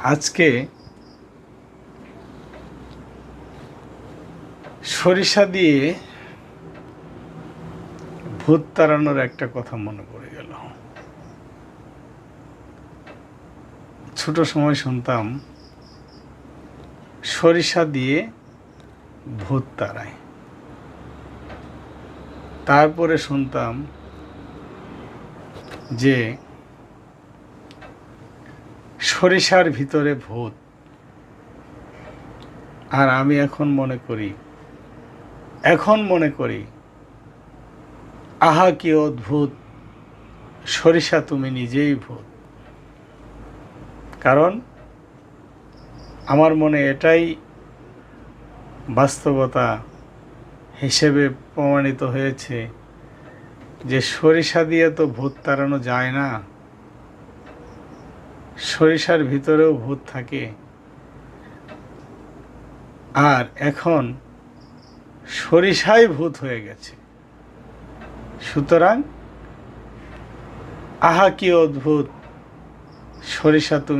আজকে সরিষা দিয়ে ভূত তাড়ানোর একটা কথা মনে পড়ে গেল। ছোট সময় শুনতাম সরিষা দিয়ে ভূত তাড়ায়। তারপরে শুনতাম যে সরিষার ভিতরে ভূত। আর আমি এখন মনে করি আহা কি অদ্ভুত, সরিষা তুমি নিজেই ভূত। কারণ আমার মনে এটাই বাস্তবতা হিসেবে প্রমাণিত হয়েছে যে সরিষা দিয়ে তো ভূত তাড়ানো যায় না, সরিষার ভিতরেও ভূত থাকে। আর এখন সরিষাই ভূত হয়ে গেছে। সুতরাং আহা কি অদ্ভুত, সরিষা তুমি